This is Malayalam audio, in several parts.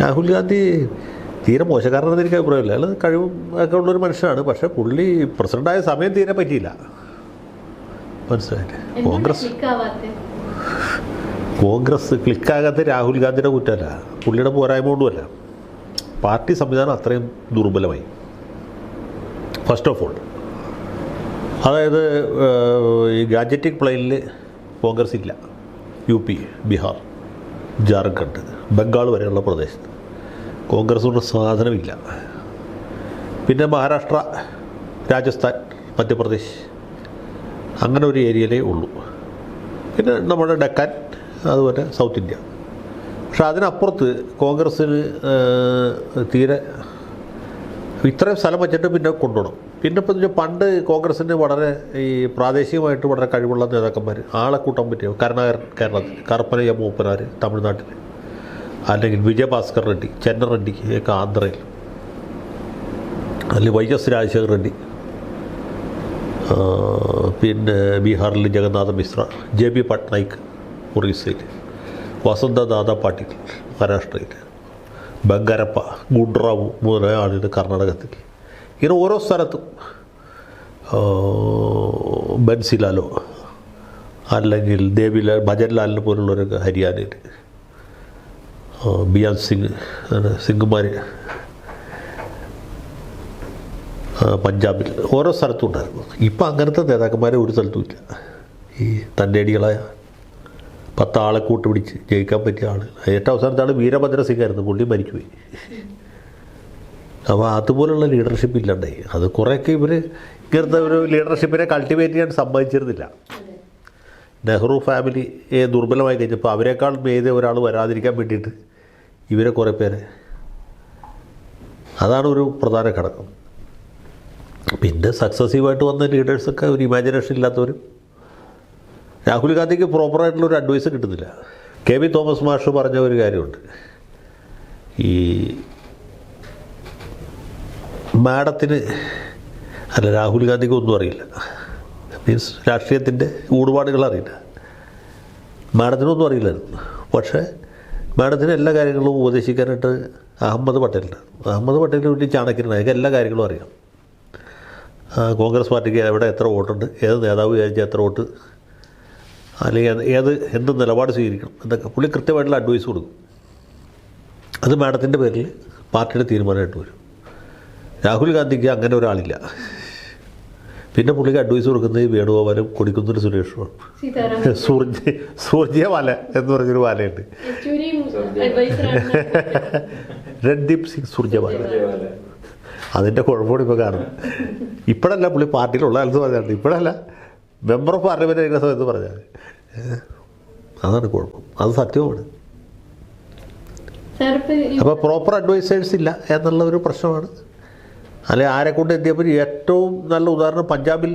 രാഹുൽ ഗാന്ധി തീരെ മോശക്കാരനെന്ന് എനിക്ക് അഭിപ്രായമില്ല. അയാൾ കഴിവും ഒക്കെ ഉള്ളൊരു മനുഷ്യനാണ്. പക്ഷേ പുള്ളി പ്രസിഡൻ്റായ സമയം തീരെ പറ്റിയില്ല. മനസ്സിലായില്ലേ? കോൺഗ്രസ് ക്ലിക്കാകാത്ത രാഹുൽ ഗാന്ധിയുടെ കുറ്റമല്ല, പുള്ളിയുടെ പോരായ്മ കൊണ്ടുമല്ല. പാർട്ടി സംവിധാനം അത്രയും ദുർബലമായി. ഫസ്റ്റ് ഓഫ് ഓൾ, അതായത് ഈ ഗാഡ്ജറ്റിക് പ്ലെയിനിൽ കോൺഗ്രസ് ഇല്ല. UP, ബീഹാർ, ജാർഖണ്ഡ്, ബംഗാൾ വരെയുള്ള പ്രദേശത്ത് കോൺഗ്രസ് കൊണ്ട് സാധനമില്ല. പിന്നെ മഹാരാഷ്ട്ര, രാജസ്ഥാൻ, മധ്യപ്രദേശ് അങ്ങനെ ഒരു ഏരിയയിലേ ഉള്ളൂ. പിന്നെ നമ്മുടെ ഡെക്കാൻ, അതുപോലെ സൗത്ത് ഇന്ത്യ. പക്ഷെ അതിനപ്പുറത്ത് കോൺഗ്രസ്സിന് തീരെ ഇത്രയും സ്ഥലം വച്ചിട്ട് പിന്നെ കൊണ്ടുപോകണം. പിന്നെ ഇപ്പം പണ്ട് കോൺഗ്രസ്സിന് വളരെ ഈ പ്രാദേശികമായിട്ട് വളരെ കഴിവുള്ള നേതാക്കന്മാർ ആളെ കൂട്ടാൻ പറ്റിയ കേരളത്തിൽ കറുപ്പനയ്യ മൂപ്പനാർ തമിഴ്നാട്ടിൽ, അല്ലെങ്കിൽ വിജയഭാസ്കർ റെഡ്ഡി, ചെന്ന റെഡ്ഡി ഒക്കെ ആന്ധ്രയിൽ, അല്ലെങ്കിൽ YS രാജശേഖർ റെഡ്ഡി, പിന്നെ ബീഹാറിൽ ജഗന്നാഥ മിശ്ര, JB പട്നായിക് ഒറീസയിൽ, വസന്തദാദ പാട്ടീൽ മഹാരാഷ്ട്രയിൽ, ബംഗാരപ്പ, ഗുണ്ട്റാവു മുതലായ ആളുകൾ കർണാടകത്തിൽ. ഇങ്ങനെ ഓരോ സ്ഥലത്തും ബൻസിലാലോ അല്ലെങ്കിൽ ദേവിലാൽ, ഭജൻലാലിനെ പോലുള്ളവരൊക്കെ ഹരിയാനയിൽ, ബിയാൻ സിംഗ്മാർ പഞ്ചാബിൽ, ഓരോ സ്ഥലത്തും ഉണ്ടായിരുന്നു. ഇപ്പം അങ്ങനത്തെ നേതാക്കന്മാരെ ഒരു സ്ഥലത്തും ഇല്ല. ഈ തൻ്റെടികളായ 10 ആളെ കൂട്ടുപിടിച്ച് ജയിക്കാൻ പറ്റിയ ആൾ. ഏറ്റവും അവസാനത്തെ ആൾ വീരഭദ്ര സിംഗ് ആയിരുന്നു. പുള്ളി മരിച്ചുപോയി. അപ്പോൾ അതുപോലുള്ള ലീഡർഷിപ്പ് ഇല്ലണ്ടായി. അത് കുറേയൊക്കെ ഇവർ ഇങ്ങനത്തെ ഒരു ലീഡർഷിപ്പിനെ കൾട്ടിവേറ്റ് ചെയ്യാൻ സമ്മതിച്ചിരുന്നില്ല. നെഹ്റു ഫാമിലി ദുർബലമായി കഴിഞ്ഞപ്പോൾ അവരെക്കാൾ മേതെ ഒരാൾ വരാതിരിക്കാൻ വേണ്ടിയിട്ട് ഇവരെ കുറേ പേരെ, അതാണ് ഒരു പ്രധാന ഘടകം. പിന്നെ സക്സസീവായിട്ട് വന്ന ലീഡേഴ്സൊക്കെ ഒരു ഇമാജിനേഷൻ ഇല്ലാത്തവരും. രാഹുൽ ഗാന്ധിക്ക് പ്രോപ്പറായിട്ടുള്ളൊരു അഡ്വൈസ് കിട്ടുന്നില്ല. KB തോമസ് മാഷ് പറഞ്ഞ ഒരു കാര്യമുണ്ട്. ഈ മാഡത്തിന് അല്ല, രാഹുൽ ഗാന്ധിക്ക് ഒന്നും അറിയില്ല. മീൻസ് രാഷ്ട്രീയത്തിൻ്റെ ഊടുപാടുകൾ അറിയില്ല. മാഡത്തിനൊന്നും അറിയില്ലായിരുന്നു. പക്ഷേ മാഡത്തിന് എല്ലാ കാര്യങ്ങളും ഉപദേശിക്കാനായിട്ട് അഹമ്മദ് പട്ടേലിനാണ്. അഹമ്മദ് പട്ടേലിന് വേണ്ടി ചാണക്യനാണ്. അയാൾക്ക് എല്ലാ കാര്യങ്ങളും അറിയാം. കോൺഗ്രസ് പാർട്ടിക്ക് എവിടെ എത്ര വോട്ടുണ്ട്, ഏത് നേതാവ് വിചാരിച്ചാൽ എത്ര വോട്ട്, അല്ലെങ്കിൽ എന്ത് നിലപാട് സ്വീകരിക്കണം എന്നൊക്കെ പുള്ളി കൃത്യമായിട്ടുള്ള അഡ്വൈസ് കൊടുക്കും. അത് മാഡത്തിൻ്റെ പേരിൽ പാർട്ടിയുടെ തീരുമാനമായിട്ട് വരും. രാഹുൽ ഗാന്ധിക്ക് അങ്ങനെ ഒരാളില്ല. പിന്നെ പുള്ളിക്ക് അഡ്വൈസ് കൊടുക്കുന്നത് വേണുഗോപാലും കൊടിക്കുന്നിൽ സുരേഷുമാണ്. സൂർജേവാല എന്ന് പറഞ്ഞൊരു വാലയുണ്ട്, രൺദീപ് സിംഗ് സുർജേവാല. അതിൻ്റെ കുഴപ്പമാണ് ഇപ്പോൾ കാണുന്നത്. ഇപ്പോഴല്ല പുള്ളി പാർട്ടിയിലുള്ള കാലത്ത് പറഞ്ഞാൽ, ഇപ്പോഴല്ല മെമ്പർ ഓഫ് പാർലമെൻറ്റ് ആയിരുന്ന സമയത്ത് പറഞ്ഞാൽ. അതാണ് കുഴപ്പം. അത് സത്യമാണ്. അപ്പോൾ പ്രോപ്പർ അഡ്വൈസേഴ്സ് ഇല്ല എന്നുള്ള ഒരു പ്രശ്നമാണ്. അല്ലെങ്കിൽ ആരെക്കൊണ്ട് എത്തിയപ്പോൾ ഏറ്റവും നല്ല ഉദാഹരണം പഞ്ചാബിൽ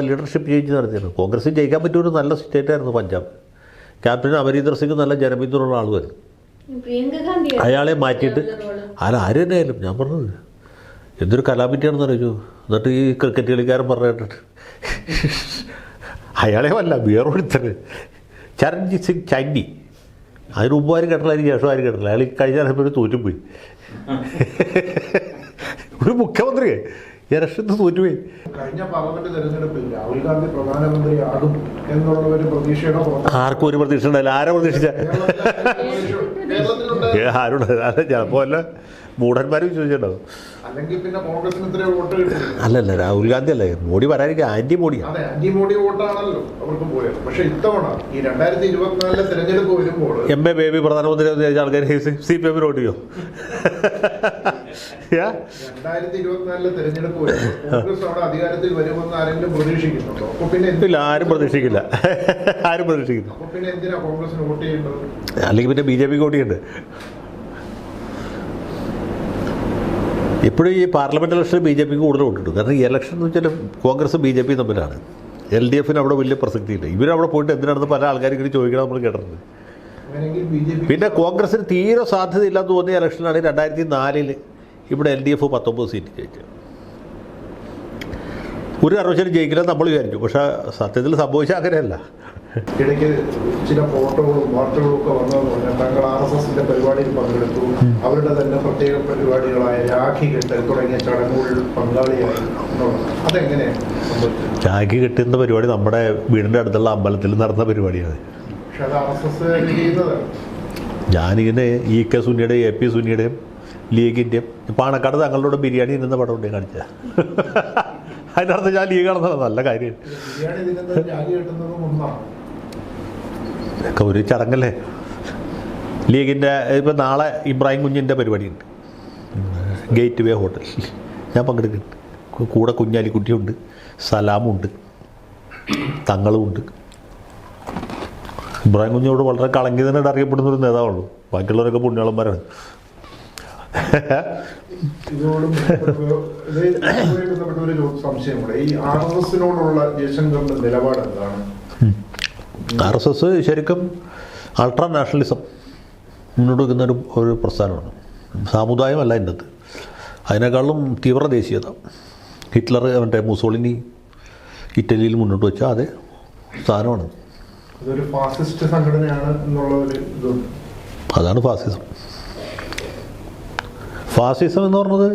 ലീഡർഷിപ്പ് ചേഞ്ച് നടത്തിയാണ്. കോൺഗ്രസ്സിൽ ജയിക്കാൻ പറ്റിയ ഒരു നല്ല സ്റ്റേറ്റായിരുന്നു പഞ്ചാബ്. ക്യാപ്റ്റൻ അമരീന്ദർ സിംഗ് നല്ല ജനപിന്തുണയുള്ള ആളുമായിരുന്നു. അയാളെ മാറ്റിയിട്ട് ആരും തന്നെ ആയാലും, ഞാൻ പറഞ്ഞത് എന്തൊരു കലാമിറ്റിയാണെന്ന് അറിയിച്ചു. എന്നിട്ട് ഈ ക്രിക്കറ്റ് കളിക്കാരൻ പറഞ്ഞിട്ട് അയാളെ അല്ല, വേറൊരുത്തര് ചരൺജിത് സിംഗ് ചാൻഡി, അതിന് മുമ്പ് ആരും കേട്ടില്ല, അതിന് ശേഷം ആരും കേട്ടില്ല. അയാൾ കഴിഞ്ഞ തോറ്റുപോയി. ഒരു മുഖ്യമന്ത്രിയെ ഇലക്ഷന് തോറ്റുപോയി. കഴിഞ്ഞ പാർലമെന്റ് തെരഞ്ഞെടുപ്പിൽ രാഹുൽ ഗാന്ധി പ്രധാനമന്ത്രിയാകും എന്നുള്ള ഒരു പ്രതീക്ഷയുടെ ആർക്കും ഒരു പ്രതീക്ഷ ഉണ്ടായില്ല. ആരാ പ്രതീക്ഷിച്ച? ആരും ചിലപ്പോൾ അല്ല മൂഢന്മാരും ചോദിച്ചിട്ടുണ്ടാവും. അല്ലെങ്കിൽ പിന്നെ കോൺഗ്രസിന് ഇത്രയും വോട്ട് കിട്ടും. അല്ലല്ല, രാഹുൽ ഗാന്ധി അല്ലേ മോഡി വരാനിരിക്കുക, ആന്റി മോഡിയാണ്. അതെ, ആന്റി മോഡി വോട്ടാണല്ലോ അവർക്ക് പോയത്. പക്ഷെ ഇത്തവണ ഈ 2024 തെരഞ്ഞെടുപ്പ് വരുമ്പോൾ MA ബേബി പ്രധാനമന്ത്രി ആൾക്കാർ CPM വോട്ട് ചെയ്യോ? 2024 തെരഞ്ഞെടുപ്പ് വരുമ്പോൾ കോൺഗ്രസ് അവിടെ അധികാരത്തിൽ വരുമെന്ന് ആരെങ്കിലും പ്രതീക്ഷിക്കുന്നുണ്ടോ? അപ്പൊ പിന്നെ ഇല്ല, ആരും പ്രതീക്ഷിക്കില്ല. ആരും പ്രതീക്ഷിക്കില്ല. അപ്പൊ പിന്നെ എന്തിനാ കോൺഗ്രസിന് വോട്ട് ചെയ്യേണ്ടത്? അല്ലെങ്കിൽ പിന്നെ BJP വോട്ട് ചെയ്യണ്ട്. ഇപ്പോഴും ഈ പാർലമെൻറ്റ് ഇലക്ഷൻ BJPക്ക് കൂടുതൽ വോട്ടിട്ടു. കാരണം ഈ ഇലക്ഷൻ എന്ന് വെച്ചാൽ കോൺഗ്രസ് BJP തമ്മിലാണ്. LDFന് അവിടെ വലിയ പ്രസക്തിയില്ല. ഇവരവിടെ പോയിട്ട് എന്തിനാണെന്ന് പല ആൾക്കാരും ഇങ്ങനെ ചോദിക്കണം, നമ്മൾ കേട്ടിട്ടുണ്ട്. പിന്നെ കോൺഗ്രസിന് തീരെ സാധ്യതയില്ലാന്ന് തോന്നിയ ഇലക്ഷനാണ് 2004 ഇവിടെ LDF 19 സീറ്റ് ജയിച്ചത്. ഒരു അറുപത് ജയിക്കില്ലെന്ന് നമ്മൾ വിചാരിച്ചു. പക്ഷേ സത്യത്തിൽ സംഭവിച്ചാൽ അങ്ങനെയല്ല. ഇടയ്ക്ക് ചില ഫോട്ടോകളും വാർത്തകളും ഒക്കെ വന്നതെന്ന് പറഞ്ഞാൽ താങ്കൾ RSSന്റെ പരിപാടിയിൽ പങ്കെടുത്തു, അവരുടെ തന്നെ പ്രത്യേക പരിപാടികളായ രാഖി കെട്ടൽ തുടങ്ങിയ ചടങ്ങുകളിൽ പങ്കാളിയായി എന്നുള്ളത് അതെങ്ങനെയാണ് സംഭവിച്ചത്? രാഖി കെട്ടുന്ന പരിപാടി നമ്മുടെ വീടിൻ്റെ അടുത്തുള്ള അമ്പലത്തിൽ നടന്ന പരിപാടിയാണ്. പക്ഷെ അത് RSS ചെയ്യുന്നതാണ്. ഞാനിങ്ങനെ EK സുനിയുടെയും AP സുനിയുടെയും ലീഗിൻ്റെയും പാണക്കാട് തങ്ങളുടെ ബിരിയാണി ഇരുന്ന പടം ഉണ്ട് കാണിച്ച. അതിനർത്ഥം ഞാൻ ലീഗാണെന്നാണ്. നല്ല കാര്യം. ബിരിയാണി തിന്നുന്നത് രാഖി കെട്ടുന്നതും ഒന്നാണ്. ഇതൊക്കെ ഒരു ചടങ്ങല്ലേ. ലീഗിൻ്റെ ഇപ്പം നാളെ ഇബ്രാഹിം കുഞ്ഞിൻ്റെ പരിപാടിയുണ്ട് ഗേറ്റ് വേ ഹോട്ടൽ. ഞാൻ പങ്കെടുക്കുന്നുണ്ട്. കൂടെ കുഞ്ഞാലിക്കുട്ടിയുണ്ട്, സലാമുണ്ട്, തങ്ങളുമുണ്ട്. ഇബ്രാഹിം കുഞ്ഞോട് വളരെ കളങ്കിതനായിട്ട് അറിയപ്പെടുന്ന ഒരു നേതാവുള്ളൂ. ബാക്കിയുള്ളവരൊക്കെ പുണ്യാളന്മാരാണ്. ഇതോടും ബന്ധപ്പെട്ട ഒരു സംശയം കൂടെ, ഈ RSSനോടുള്ള ജയശങ്കറിന്റെ നിലപാട് എന്താണ്? RSS ശരിക്കും അൾട്രാ നാഷണലിസം മുന്നോട്ട് വയ്ക്കുന്ന ഒരു പ്രസ്ഥാനമാണ്. സാമുദായമല്ല അതിൻ്റെ അകത്ത്. അതിനേക്കാളും തീവ്ര ദേശീയത. ഹിറ്റ്ലർ മറ്റേ മുസോളിനി ഇറ്റലിയിൽ മുന്നോട്ട് വെച്ച അതേ സ്ഥാനമാണ്. ഇതൊരു ഫാസിസ്റ്റ് സംഘടനയാണ് എന്നുള്ള ഒരു ഇതുണ്ട്. അതാണ് ഫാസിസം. ഫാസിസം എന്ന് പറഞ്ഞത്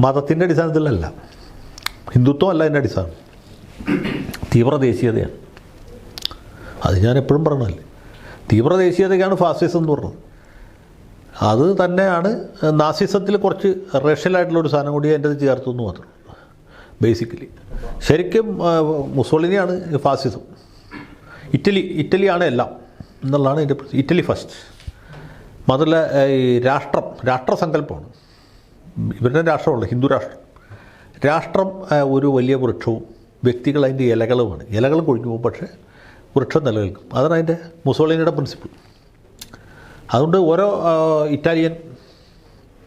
മതത്തിൻ്റെ അടിസ്ഥാനത്തിലല്ല, ഹിന്ദുത്വം അല്ല അതിൻ്റെ അടിസ്ഥാനം, തീവ്ര ദേശീയതയാണ്. അത് ഞാൻ എപ്പോഴും പറഞ്ഞതല്ലേ, തീവ്ര ദേശീയതയ്ക്കാണ് ഫാസിസം എന്ന് പറഞ്ഞത്. അത് തന്നെയാണ് നാസിസത്തിൽ കുറച്ച് റഷ്യലായിട്ടുള്ളൊരു സാധനം കൂടി അതിൻ്റെ അത് ചേർത്തു എന്ന് മാത്രം. ബേസിക്കലി ശരിക്കും മുസോളിനിയാണ് ഫാസിസം. ഇറ്റലിയാണ് എല്ലാം എന്നുള്ളതാണ് എൻ്റെ. Italy first. മാത്രമല്ല ഈ രാഷ്ട്രസങ്കല്പമാണ് ഇവരുടെ രാഷ്ട്രമുള്ളത്, ഹിന്ദു രാഷ്ട്രം. രാഷ്ട്രം ഒരു വലിയ വൃക്ഷവും വ്യക്തികൾ അതിൻ്റെ ഇലകളുമാണ്. ഇലകൾ കൊഴിഞ്ഞു പോകും, പക്ഷേ വൃക്ഷം നിലനിൽക്കും. അതാണ് അതിൻ്റെ മുസോളിനിയുടെ പ്രിൻസിപ്പിൾ. അതുകൊണ്ട് ഓരോ ഇറ്റാലിയൻ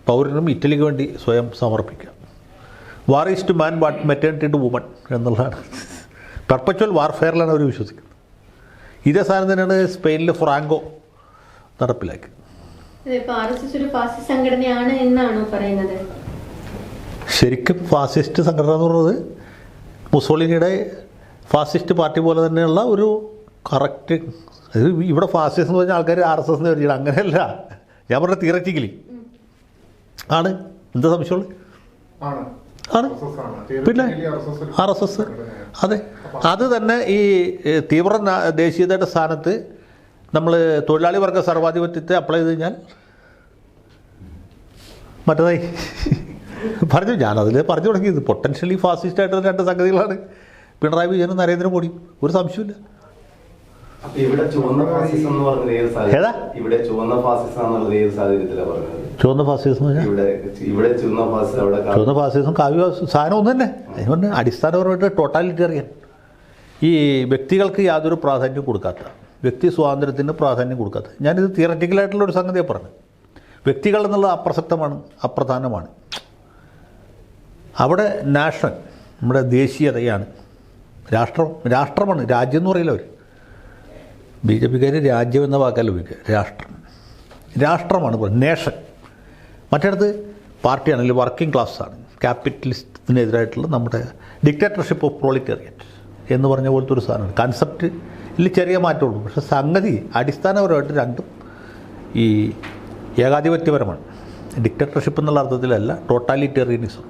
പൗരനും ഇറ്റലിക്ക് വേണ്ടി സ്വയം സമർപ്പിക്കുക. War is to man what maternity to woman എന്നുള്ളതാണ്. പെർപ്പച്വൽ വാർഫെയറിലാണ് അവർ വിശ്വസിക്കുന്നത്. ഇതേ സാധനം തന്നെയാണ് സ്പെയിനിൽ ഫ്രാങ്കോ നടപ്പിലാക്കി. ശരിക്കും ഫാസിസ്റ്റ് സംഘടന എന്ന് പറയുന്നത് മുസോളിനിയുടെ ഫാസിസ്റ്റ് പാർട്ടി പോലെ തന്നെയുള്ള ഒരു കറക്റ്റ്. അത് ഇവിടെ ഫാസിസ്റ്റ് എന്ന് പറഞ്ഞാൽ ആൾക്കാർ RSS എന്ന് വിചാരിക്കണം. അങ്ങനെയല്ല, ഞാൻ പറഞ്ഞ തിയററ്റിക്കലി ആണ്. എന്താ സംശയമുള്ളത്? ആണ്. പിന്നെ RSS അതെ. അത് തന്നെ ഈ തീവ്ര ദേശീയതയുടെ സ്ഥാനത്ത് നമ്മൾ തൊഴിലാളി വർഗ സർവാധിപത്യത്തെ അപ്ലൈ ചെയ്ത് കഴിഞ്ഞാൽ മറ്റേതായി പറഞ്ഞു. ഞാനതിൽ പറഞ്ഞു തുടങ്ങിയത് പൊട്ടൻഷ്യലി ഫാസിസ്റ്റായിട്ടുള്ള രണ്ട് സംഗതികളാണ് പിണറായി വിജയനും നരേന്ദ്രമോദിയും. ഒരു സംശയമില്ല. ചുവന്ന ഫാസിസം കാവ്യ സാധനം ഒന്ന് തന്നെ. അതിന് അടിസ്ഥാനപരമായിട്ട് ടോട്ടാലിറ്റേറിയൻ, ഈ വ്യക്തികൾക്ക് യാതൊരു പ്രാധാന്യം കൊടുക്കാത്ത, വ്യക്തി സ്വാതന്ത്ര്യത്തിന് പ്രാധാന്യം കൊടുക്കാത്ത. ഞാനിത് തിയററ്റിക്കലായിട്ടുള്ളൊരു സംഗതിയാണ് പറഞ്ഞത്. വ്യക്തികൾ എന്നുള്ളത് അപ്രസക്തമാണ്, അപ്രധാനമാണ്. അവിടെ നാഷണൽ, നമ്മുടെ ദേശീയതയാണ്. രാഷ്ട്രമാണ്. രാജ്യം എന്ന് പറയില്ല അവർ. BJPക്കാർ രാജ്യം എന്ന വാക്കല്ല ഉപയോഗിക്കുക. രാഷ്ട്രമാണ് പറയുന്നത്, നേഷൻ. മറ്റിടത്ത് പാർട്ടിയാണെങ്കിൽ വർക്കിംഗ് ക്ലാസ്സാണ്, ക്യാപിറ്റലിസത്തിനെതിരായിട്ടുള്ള നമ്മുടെ ഡിക്റ്റേറ്റർഷിപ്പ് ഓഫ് പ്രോളിറ്റേറിയറ്റ് എന്ന് പറഞ്ഞ പോലത്തെ ഒരു സാധനമാണ്. കൺസെപ്റ്റിൽ ചെറിയ മാറ്റമുള്ളൂ, പക്ഷേ സംഗതി അടിസ്ഥാനപരമായിട്ട് രണ്ടും ഈ ഏകാധിപത്യപരമാണ്. ഡിക്റ്റേറ്റർഷിപ്പ് എന്നുള്ള അർത്ഥത്തിലല്ല, ടോട്ടാലിറ്റേറിയനിസം.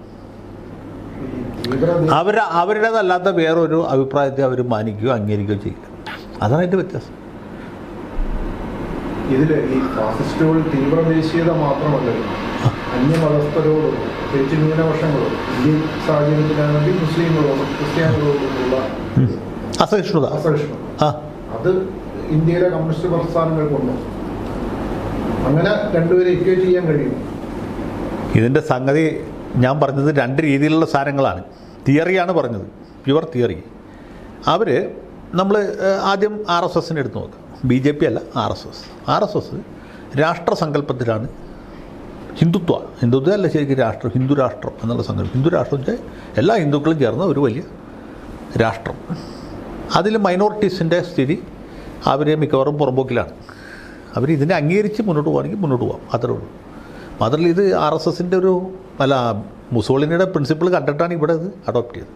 അവരുടേതല്ലാത്ത വേറൊരു അഭിപ്രായത്തെ അവർ മാനിക്കുകയോ അംഗീകരിക്കുകയോ ചെയ്യില്ല. അതാണ് അതിൻ്റെ വ്യത്യാസം. ഇതിൽ ഈ ഫാസിസ്റ്റുകൾ തീവ്ര ദേശീയത മാത്രമല്ല, അന്യമതസ്ഥരോടും പ്രത്യേകിച്ച് ന്യൂനപക്ഷങ്ങളോടും ഇന്ത്യൻ സാഹചര്യത്തിലാണെങ്കിൽ മുസ്ലിങ്ങളോടും ക്രിസ്ത്യാനികളോടുമുള്ള അസഹിഷ്ണുത അത് ഇന്ത്യയിലെ കമ്മ്യൂണിസ്റ്റ് പ്രസ്ഥാനങ്ങൾക്കുണ്ടോ? അങ്ങനെ രണ്ടുപേരെ ഇക്വേറ്റ് ചെയ്യാൻ കഴിയും? ഇതിൻ്റെ സംഗതി ഞാൻ പറഞ്ഞത് രണ്ട് രീതിയിലുള്ള സാധനങ്ങളാണ്. തിയറിയാണ് പറഞ്ഞത്, പ്യുവർ തിയറി. അവർ നമ്മൾ ആദ്യം RSSനെ എടുത്ത് നോക്കുക. BJP അല്ല, RSS രാഷ്ട്രസങ്കല്പത്തിലാണ്. ഹിന്ദുത്വം അല്ല ശരിക്കും ഹിന്ദു രാഷ്ട്രം എന്നുള്ള സങ്കല്പം. ഹിന്ദു രാഷ്ട്രം വെച്ചാൽ എല്ലാ ഹിന്ദുക്കളും ചേർന്ന ഒരു വലിയ രാഷ്ട്രം. അതിൽ മൈനോറിറ്റീസിൻ്റെ സ്ഥിതി അവർ മിക്കവാറും പുറമ്പോക്കിലാണ്. അവർ ഇതിനെ അംഗീകരിച്ച് മുന്നോട്ട് പോകുകയാണെങ്കിൽ മുന്നോട്ട് പോകാം, അത്രേ ഉള്ളൂ. മാത്രമല്ല ഇത് RSSൻ്റെ മുസോളിനിയുടെ പ്രിൻസിപ്പിൾ കണ്ടിട്ടാണ് ഇവിടെ ഇത് അഡോപ്റ്റ് ചെയ്തത്.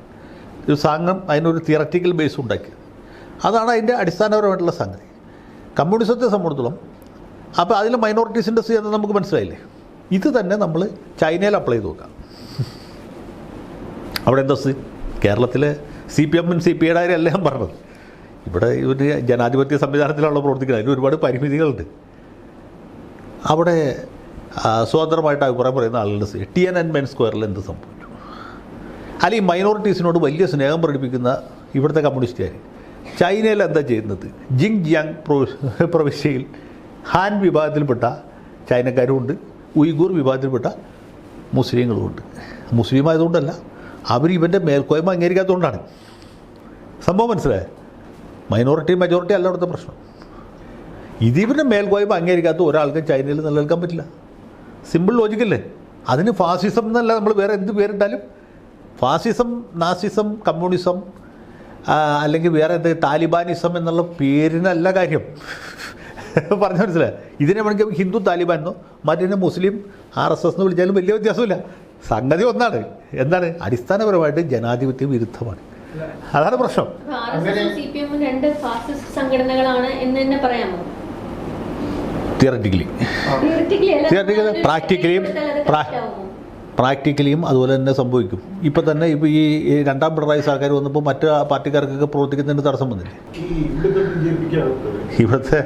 ഒരു സംഘം അതിനൊരു തിയററ്റിക്കൽ ബേസ് ഉണ്ടാക്കിയത്. അതാണ് അതിൻ്റെ അടിസ്ഥാനപരമായിട്ടുള്ള സംഗതി. കമ്മ്യൂണിസത്തെ സംബന്ധിച്ചിടത്തോളം അപ്പോൾ അതിൽ മൈനോറിറ്റീസിൻ്റെ സ്ഥിതി എന്ന് നമുക്ക് മനസ്സിലായില്ലേ. ഇത് തന്നെ നമ്മൾ ചൈനയിൽ അപ്ലൈ ചെയ്ത് നോക്കാം. അവിടെ എന്താ സ്ഥിതി? കേരളത്തിലെ CPM CPI കാര്യമല്ല ഞാൻ പറഞ്ഞത്. ഇവിടെ ഒരു ജനാധിപത്യ സംവിധാനത്തിലാണല്ലോ പ്രവർത്തിക്കുന്നത്. അതിന് ഒരുപാട് പരിമിതികളുണ്ട്. അവിടെ സ്വതന്ത്രമായിട്ട് അഭിപ്രായം പറയുന്ന ആളുകളുടെ Tiananmen സ്ക്വയറിൽ എന്ത് സംഭവിച്ചു? അല്ലെങ്കിൽ മൈനോറിറ്റീസിനോട് വലിയ സ്നേഹം പ്രകടിപ്പിക്കുന്ന ഇവിടുത്തെ കമ്മ്യൂണിസ്റ്റുകാർ ചൈനയിൽ എന്താ ചെയ്യുന്നത്? ജിങ്ജിയാങ് പ്രവിശ്യയിൽ ഹാൻ വിഭാഗത്തിൽപ്പെട്ട ചൈനക്കാരുമുണ്ട്, ഉയ്ഗൂർ വിഭാഗത്തിൽപ്പെട്ട മുസ്ലിങ്ങളുമുണ്ട്. മുസ്ലിം ആയതുകൊണ്ടല്ല, അവർ ഇവൻ്റെ മേൽക്കോയ്മ അംഗീകരിക്കാത്തതുകൊണ്ടാണ്. സംഭവം മനസ്സിലായോ? മൈനോറിറ്റി മെജോറിറ്റി അല്ല അവിടുത്തെ പ്രശ്നം. ഇതിവൻ്റെ മേൽക്കോയ്മ അംഗീകരിക്കാത്ത ഒരാൾക്കും ചൈനയിൽ നിലനിൽക്കാൻ പറ്റില്ല. സിമ്പിൾ ലോജിക്കല്ലേ? അതിന് ഫാസിസം എന്നല്ല നമ്മൾ വേറെ എന്ത് പേരിട്ടാലും, ഫാസിസം, നാസിസം, കമ്മ്യൂണിസം അല്ലെങ്കിൽ വേറെ എന്ത് താലിബാനിസം എന്നുള്ള പേരിനല്ല കാര്യം. പറഞ്ഞു മനസ്സിലായി? ഇതിനെ വേണമെങ്കിൽ ഹിന്ദു താലിബാൻ എന്നോ മറ്റേ മുസ്ലിം RSS എന്ന് വിളിച്ചാലും വലിയ വ്യത്യാസമില്ല. സംഗതി ഒന്നാണ്. എന്താണ്? അടിസ്ഥാനപരമായിട്ട് ജനാധിപത്യ വിരുദ്ധമാണ്. അതാണ് പ്രശ്നം. രണ്ട് ഫാസിസ്റ്റ് സംഘടനകളാണ് എന്ന് തന്നെ പറയാമോ? തിയററ്റിക്കലി പ്രാക്ടിക്കലിയും അതുപോലെ തന്നെ സംഭവിക്കും. ഇപ്പം തന്നെ ഇപ്പോൾ ഈ രണ്ടാം പിണറായി സർക്കാർ വന്നപ്പോൾ മറ്റ് പാർട്ടിക്കാർക്കൊക്കെ പ്രവർത്തിക്കുന്നതിന് തടസ്സം വന്നില്ലേ? ഇവിടുത്തെ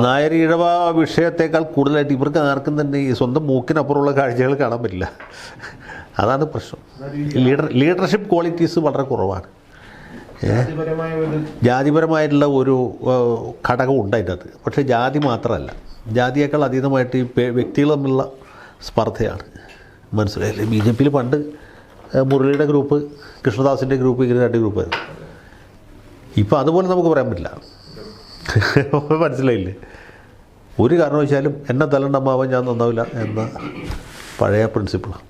നായർ ഈഴവ വിഷയത്തേക്കാൾ കൂടുതലായിട്ട് ഇവർക്ക് ആർക്കും തന്നെ ഈ സ്വന്തം മൂക്കിനപ്പുറമുള്ള കാഴ്ചകൾ കാണാൻ പറ്റില്ല. അതാണ് പ്രശ്നം. ലീഡർഷിപ്പ് ക്വാളിറ്റീസ് വളരെ കുറവാണ്. ജാതിപരമായിട്ടുള്ള ഒരു ഘടകം ഉണ്ടായിട്ടത്. പക്ഷേ ജാതി മാത്രമല്ല, ജാതിയേക്കാൾ അതീതമായിട്ട് ഈ വ്യക്തികൾ തമ്മിലുള്ള സ്പർദ്ധയാണ്. മനസ്സിലായില്ലേ? BJP പണ്ട് മുരളിയുടെ ഗ്രൂപ്പ്, കൃഷ്ണദാസിൻ്റെ ഗ്രൂപ്പ്, ഇങ്ങനെ 2 ഗ്രൂപ്പായിരുന്നു. ഇപ്പം അതുപോലെ നമുക്ക് പറയാൻ പറ്റില്ല. മനസ്സിലായില്ലേ? ഒരു കാരണവശാലും എന്നെ തലണ്ടമ്മാവാൻ ഞാൻ നന്നാവില്ല എന്ന പഴയ പ്രിൻസിപ്പിളാണ്.